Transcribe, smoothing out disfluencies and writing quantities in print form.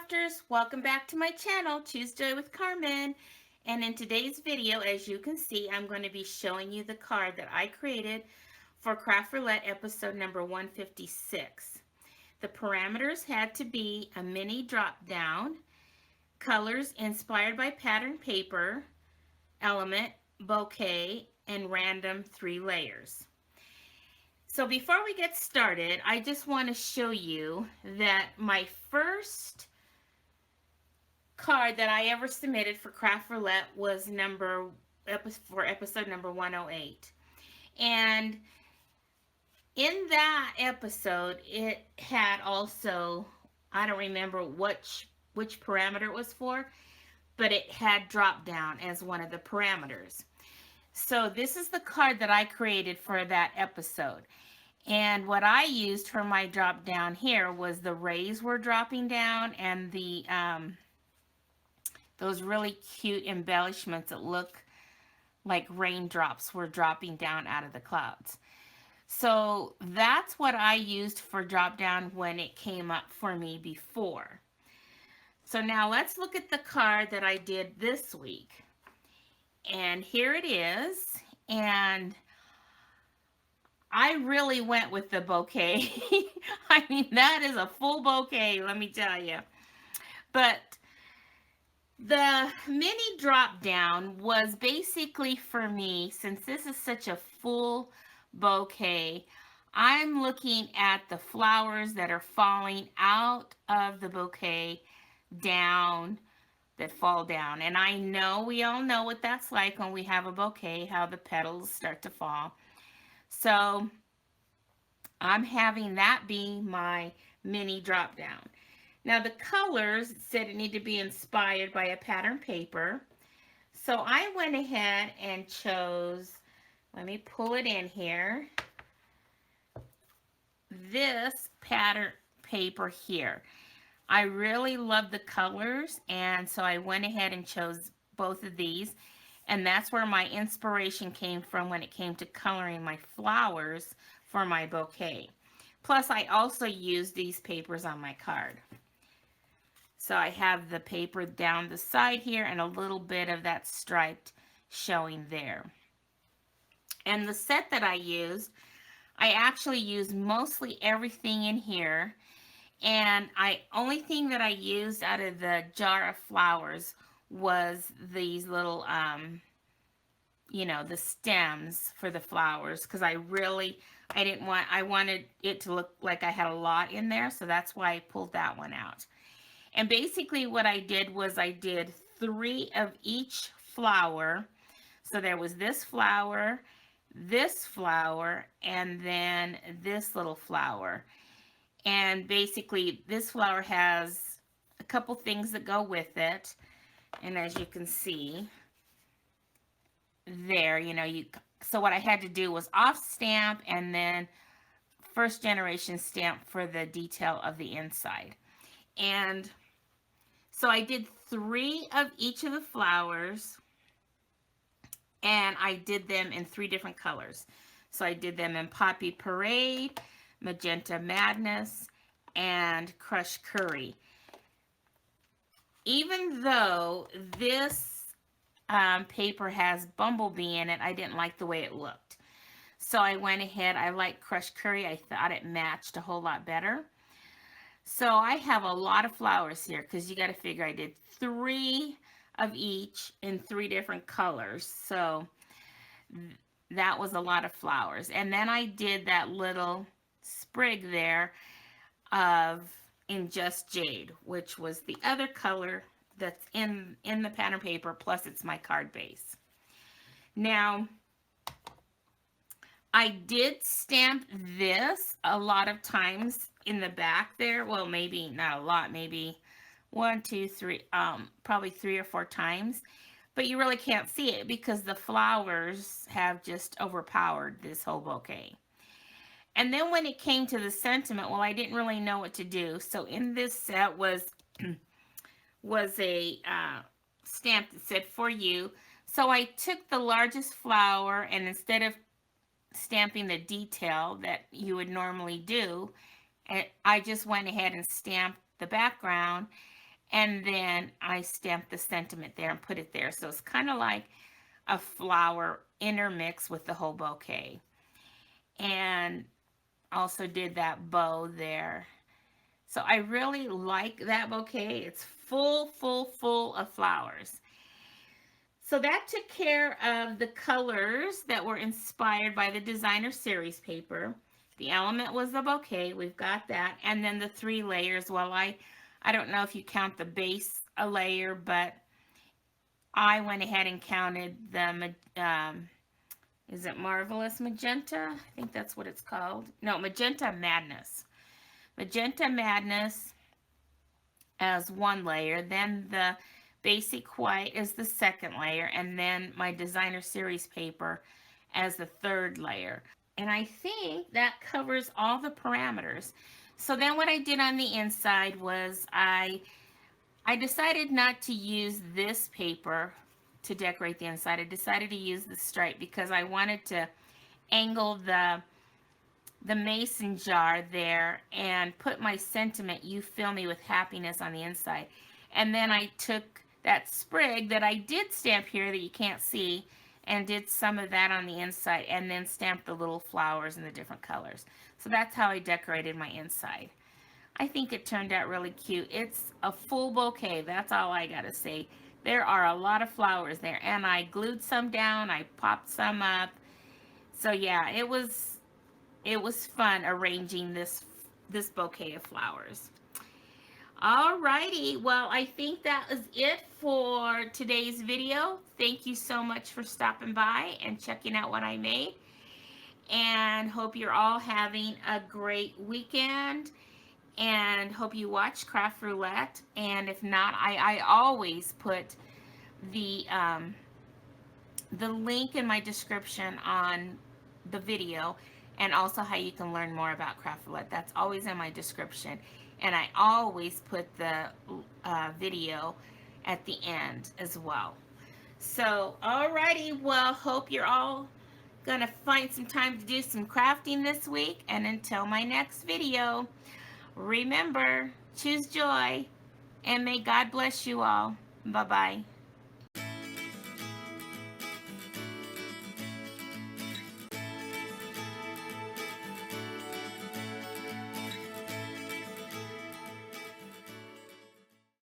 crafters, welcome back to my channel, Choose Joy with Carmen. And in today's video, as you can see, I'm going to be showing you the card that I created for Craft Roulette episode number 156. The parameters had to be a mini drop down, colors inspired by pattern paper, element, bouquet, and random 3 layers. So before we get started, I just want to show you that my first card that I ever submitted for Craft Roulette was for episode number 108. And in that episode, it had also, I don't remember which parameter it was for, but it had drop down as one of the parameters. So this is the card that I created for that episode. And what I used for my drop down here was the rays were dropping down and the those really cute embellishments that look like raindrops were dropping down out of the clouds. So that's what I used for drop down when it came up for me before. So now let's look at the card that I did this week. And here it is. And I really went with the bouquet. I mean, that is a full bouquet, let me tell you. But the mini drop down was basically for me, since this is such a full bouquet, I'm looking at the flowers that are falling out of the bouquet down, that fall down. And I know we all know what that's like when we have a bouquet, how the petals start to fall. So I'm having that be my mini drop down. Now the colors said it needed to be inspired by a pattern paper. So I went ahead and chose, let me pull it in here, this pattern paper here. I really love the colors, and so I went ahead and chose both of these. And that's where my inspiration came from when it came to coloring my flowers for my bouquet. Plus, I also used these papers on my card. So I have the paper down the side here and a little bit of that striped showing there. And the set that I used, I actually used mostly everything in here. And only thing that I used out of the jar of flowers was these little, the stems for the flowers, because I wanted it to look like I had a lot in there, so that's why I pulled that one out. And basically what I did was I did 3 of each flower. So there was this flower, and then this little flower. And basically this flower has a couple things that go with it. And as you can see there, so what I had to do was off stamp and then first generation stamp for the detail of the inside. And so I did 3 of each of the flowers, and I did them in 3 different colors. So I did them in Poppy Parade, Magenta Madness, and Crushed Curry. Even though this paper has Bumblebee in it, I didn't like the way it looked. So I went ahead, I liked Crushed Curry. I thought it matched a whole lot better. So I have a lot of flowers here, because you got to figure I did 3 of each in 3 different colors. So that was a lot of flowers. And then I did that little sprig there in Just Jade, which was the other color that's in the pattern paper, plus it's my card base. Now, I did stamp this a lot of times in the back there. Well, maybe not a lot, maybe 1, 2, 3, probably 3 or 4 times. But you really can't see it because the flowers have just overpowered this whole bouquet. And then when it came to the sentiment, well, I didn't really know what to do. So in this set was a stamp that said "For You." So I took the largest flower, and instead of stamping the detail that you would normally do, I just went ahead and stamped the background and then I stamped the sentiment there and put it there. So it's kind of like a flower intermixed with the whole bouquet. And also did that bow there. So I really like that bouquet. It's full, full, full of flowers. So that took care of the colors that were inspired by the designer series paper. The element was the bouquet. We've got that. And then the 3 layers. Well, I don't know if you count the base a layer, but I went ahead and counted the, is it Marvelous Magenta? I think that's what it's called. No, Magenta Madness. Magenta Madness as 1 layer. Then the basic white is the 2nd layer. And then my designer series paper as the 3rd layer. And I think that covers all the parameters. So then what I did on the inside was I decided not to use this paper to decorate the inside. I decided to use the stripe because I wanted to angle the mason jar there and put my sentiment, "You fill me with happiness," on the inside. And then I took that sprig that I did stamp here that you can't see and did some of that on the inside and then stamped the little flowers in the different colors. So that's how I decorated my inside. I think it turned out really cute. It's a full bouquet. That's all I gotta say. There are a lot of flowers there, and I glued some down. I popped some up. So yeah, it was fun arranging this bouquet of flowers. Alrighty, well, I think that is it for today's video. Thank you so much for stopping by and checking out what I made. And hope you're all having a great weekend. And hope you watch Craft Roulette. And if not, I always put the link in my description on the video, and also how you can learn more about Craft Roulette. That's always in my description. And I always put the video at the end as well. So, alrighty, well, hope you're all gonna find some time to do some crafting this week. And until my next video, remember, choose joy, and may God bless you all. Bye-bye.